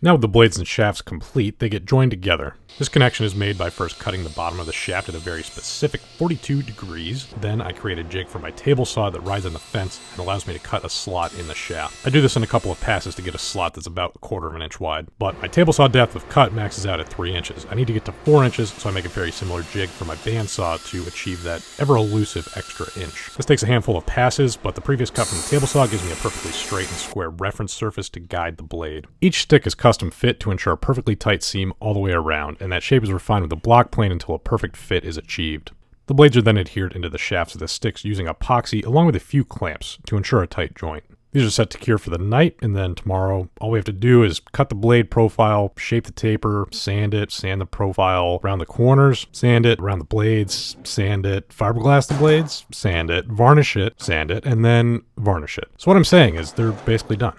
Now with the blades and shafts complete, they get joined together. This connection is made by first cutting the bottom of the shaft at a very specific 42 degrees. Then I create a jig for my table saw that rides on the fence and allows me to cut a slot in the shaft. I do this in a couple of passes to get a slot that's about 1/4 of an inch wide, but my table saw depth of cut maxes out at 3 inches. I need to get to 4 inches, so I make a very similar jig for my bandsaw to achieve that ever elusive extra inch. This takes a handful of passes, but the previous cut from the table saw gives me a perfectly straight and square reference surface to guide the blade. Each stick is custom fit to ensure a perfectly tight seam all the way around, and that shape is refined with the block plane until a perfect fit is achieved. The blades are then adhered into the shafts of the sticks using epoxy along with a few clamps to ensure a tight joint. These are set to cure for the night, and then tomorrow all we have to do is cut the blade profile, shape the taper, sand it, sand the profile around the corners, sand it around the blades, sand it, fiberglass the blades, sand it, varnish it, sand it, and then varnish it. So what I'm saying is they're basically done.